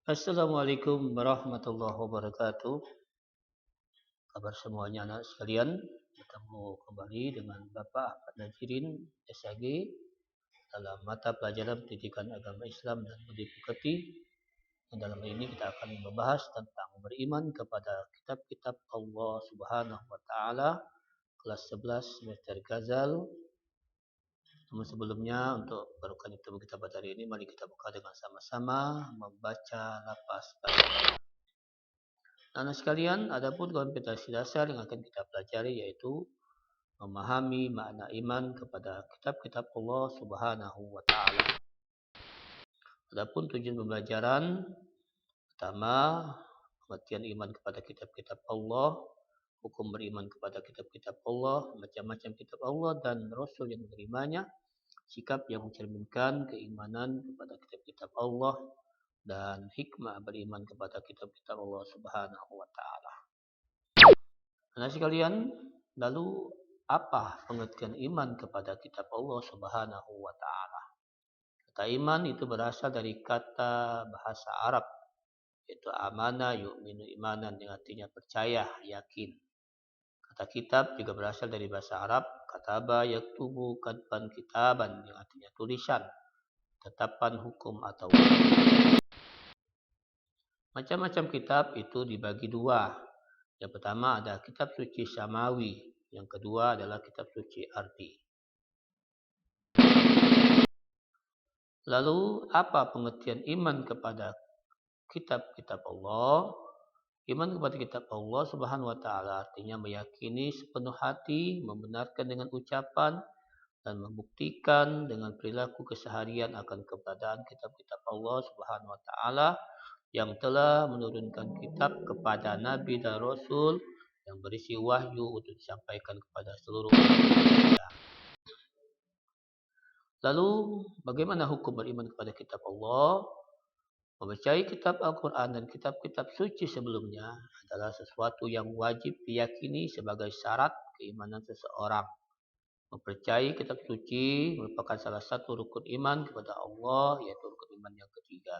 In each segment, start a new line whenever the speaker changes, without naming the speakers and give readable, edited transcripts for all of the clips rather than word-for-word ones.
Assalamualaikum warahmatullahi wabarakatuh. Kabar semuanya anak sekalian. Bertemu kembali dengan Bapak Ahmad Najirin, SAG, dalam mata pelajaran pendidikan agama Islam dan budi pekerti. Dan dalam ini kita akan membahas tentang beriman kepada kitab-kitab Allah Subhanahu wa taala, kelas 11 semester Ghazal. Namun sebelumnya, untuk barukan itu kita pada hari ini, mari kita buka dengan sama-sama membaca lapas baca. Anak sekalian, adapun kompetensi dasar yang akan kita pelajari yaitu memahami makna iman kepada kitab-kitab Allah Subhanahu wa taala. Adapun tujuan pembelajaran pertama, pengertian iman kepada kitab-kitab Allah, hukum beriman kepada kitab-kitab Allah, macam-macam kitab Allah dan Rasul yang menerimanya, sikap yang mencerminkan keimanan kepada kitab-kitab Allah, dan hikmah beriman kepada kitab-kitab Allah Subhanahu wa taala. Anak sekalian, lalu apa pengertian iman kepada kitab Allah Subhanahu wa taala? Kata iman itu berasal dari kata bahasa Arab, yaitu amana yu'minu imanan, yang artinya percaya, yakin. Kata kitab juga berasal dari bahasa Arab, kataba yaktubu katban kitaban, yang artinya tulisan, tetapan hukum atau macam-macam kitab itu dibagi dua. Yang pertama ada kitab suci samawi, yang kedua adalah kitab suci ardi. Lalu apa pengertian iman kepada kitab-kitab Allah? Iman kepada kitab Allah Subhanahu wa taala artinya meyakini sepenuh hati, membenarkan dengan ucapan, dan membuktikan dengan perilaku keseharian akan keberadaan kitab-kitab Allah Subhanahu wa taala yang telah menurunkan kitab kepada Nabi dan Rasul yang berisi wahyu untuk disampaikan kepada seluruh manusia. Lalu bagaimana hukum beriman kepada kitab Allah? Mempercayai kitab Al-Quran dan kitab-kitab suci sebelumnya adalah sesuatu yang wajib diyakini sebagai syarat keimanan seseorang. Mempercayai kitab suci merupakan salah satu rukun iman kepada Allah, yaitu rukun iman yang ketiga.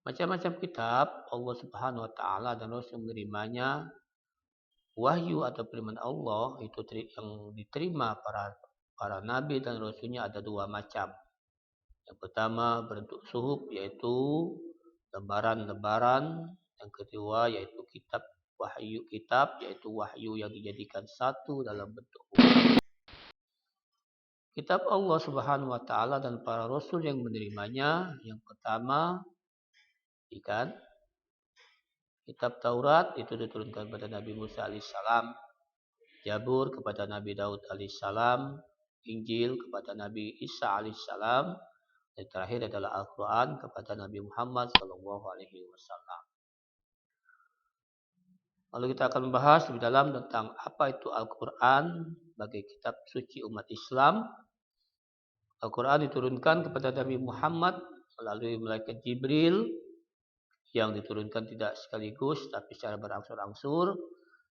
Macam-macam kitab Allah Subhanahu wa taala dan Rasul menerimanya. Wahyu atau firman Allah itu yang diterima para nabi dan rasulnya ada dua macam. Yang pertama berbentuk suhuf, yaitu lembaran-lembaran. Yang kedua yaitu kitab yaitu wahyu yang dijadikan satu dalam bentuk buku. Kitab Allah Subhanahu wa taala dan para rasul yang menerimanya, yang pertama ikan kitab Taurat itu diturunkan kepada Nabi Musa alaihissalam, Zabur kepada Nabi Daud alaihissalam, Injil kepada Nabi Isa alaihissalam, dan terakhir adalah Al-Quran kepada Nabi Muhammad SAW. Lalu kita akan membahas lebih dalam tentang apa itu Al-Quran sebagai kitab suci umat Islam. Al-Quran diturunkan kepada Nabi Muhammad melalui malaikat Jibril, yang diturunkan tidak sekaligus tapi secara berangsur-angsur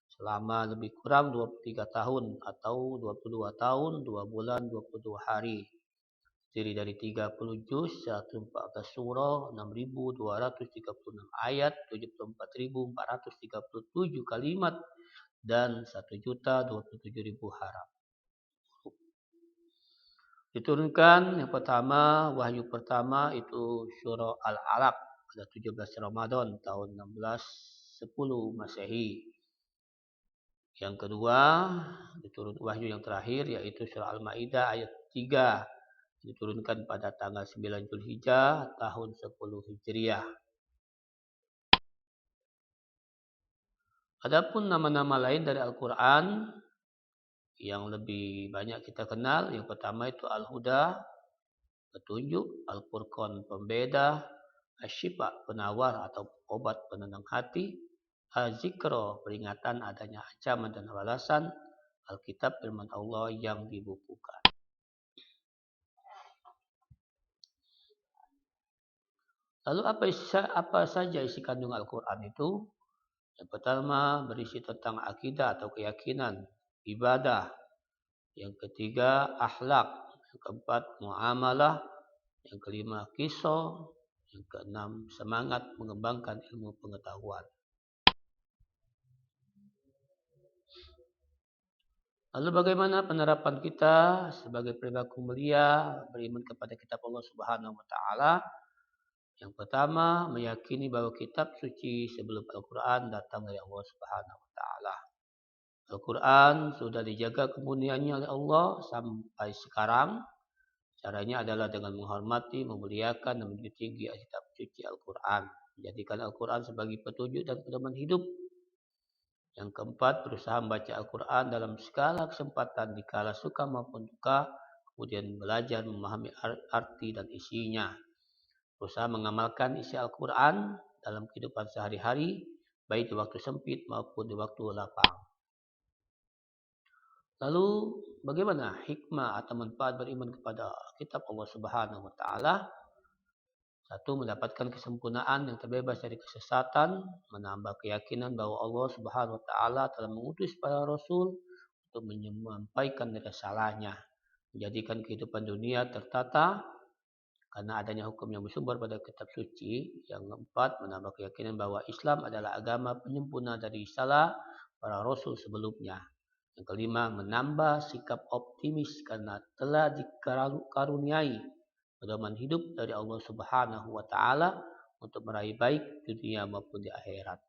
selama lebih kurang 23 tahun atau 22 tahun, 2 bulan, 22 hari. Terdiri dari 30 juz, 114 surah, 6.236 ayat, 74.437 kalimat, dan 1.027.000 haraf. Diturunkan yang pertama, wahyu pertama itu surah Al-Alaq pada 17 Ramadan tahun 1610 Masehi. Yang kedua, diturun wahyu yang terakhir yaitu surah Al-Maidah ayat 3. Diturunkan pada tanggal 9 Zulhijjah tahun 10 Hijriah. Adapun nama-nama lain dari Al-Quran yang lebih banyak kita kenal, yang pertama itu Al-Huda, petunjuk, Al-Furqan, pembeda, Asy-Syifa, penawar atau obat penenang hati, Az-Zikra, peringatan adanya ancaman dan balasan, Alkitab, firman Allah yang dibukukan. Lalu apa saja isi kandung Al-Quran itu? Yang pertama berisi tentang akidah atau keyakinan, ibadah. Yang ketiga akhlak. Yang keempat muamalah. Yang kelima, kisah. Yang keenam, semangat mengembangkan ilmu pengetahuan. Lalu bagaimana penerapan kita sebagai perilaku mulia beriman kepada kitab Allah Subhanahu wa taala? Yang pertama, meyakini bahwa kitab suci sebelum Al-Qur'an datang dari Allah Subhanahu wa taala. Al-Qur'an sudah dijaga kemuliaannya oleh Allah sampai sekarang. Caranya adalah dengan menghormati, memuliakan dan menjunjung tinggi kitab suci Al-Qur'an. Menjadikan Al-Qur'an sebagai petunjuk dan pedoman hidup. Yang keempat, berusaha membaca Al-Quran dalam segala kesempatan dikala suka maupun duka, kemudian belajar memahami arti dan isinya. Berusaha mengamalkan isi Al-Quran dalam kehidupan sehari-hari, baik di waktu sempit maupun di waktu lapang. Lalu, bagaimana hikmah atau manfaat beriman kepada kitab Allah Subhanahu wa taala? Satu, mendapatkan kesempurnaan yang terbebas dari kesesatan, menambah keyakinan bahwa Allah Subhanahu wa taala telah mengutus para rasul untuk menyampaikan risalahnya, menjadikan kehidupan dunia tertata karena adanya hukum yang bersumber pada kitab suci. Yang keempat, menambah keyakinan bahwa Islam adalah agama penyempurna dari risalah para rasul sebelumnya. Yang kelima, menambah sikap optimis karena telah dikaruniai pedoman hidup dari Allah Subhanahu wa taala untuk meraih baik dunia maupun di akhirat.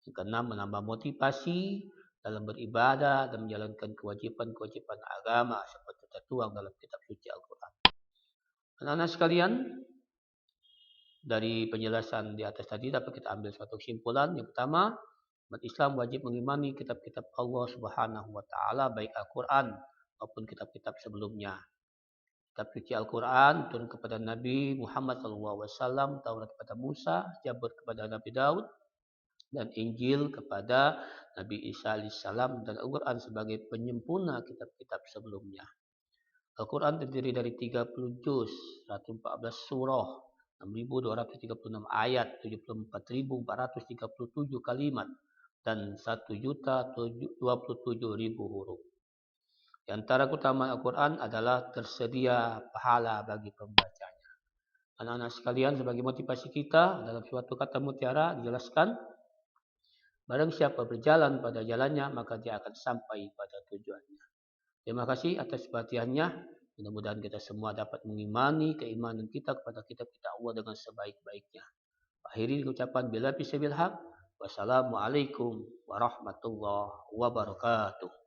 Yang keenam, menambah motivasi dalam beribadah dan menjalankan kewajiban-kewajiban agama seperti tertuang dalam kitab suci Al-Qur'an. Anak-anak sekalian, dari penjelasan di atas tadi dapat kita ambil suatu kesimpulan. Yang pertama, umat Islam wajib mengimani kitab-kitab Allah Subhanahu wa taala baik Al-Qur'an maupun kitab-kitab sebelumnya. Kitab suci Al-Quran turun kepada Nabi Muhammad SAW, Taurat kepada Musa, Zabur kepada Nabi Daud, dan Injil kepada Nabi Isa AS, dan Al-Quran sebagai penyempurna kitab-kitab sebelumnya. Al-Quran terdiri dari 30 juz, 114 surah, 6.236 ayat, 74.437 kalimat, dan 1.027.000 huruf. Di antara keutamaan Al-Quran adalah tersedia pahala bagi pembacanya. Anak-anak sekalian, sebagai motivasi kita dalam suatu kata mutiara dijelaskan, barang siapa berjalan pada jalannya maka dia akan sampai pada tujuannya. Terima kasih atas perhatiannya. Mudah-mudahan kita semua dapat mengimani keimanan kita kepada kitab-kitab Allah dengan sebaik-baiknya. Akhiri ucapan bila bisabil haq. Wassalamualaikum warahmatullahi wabarakatuh.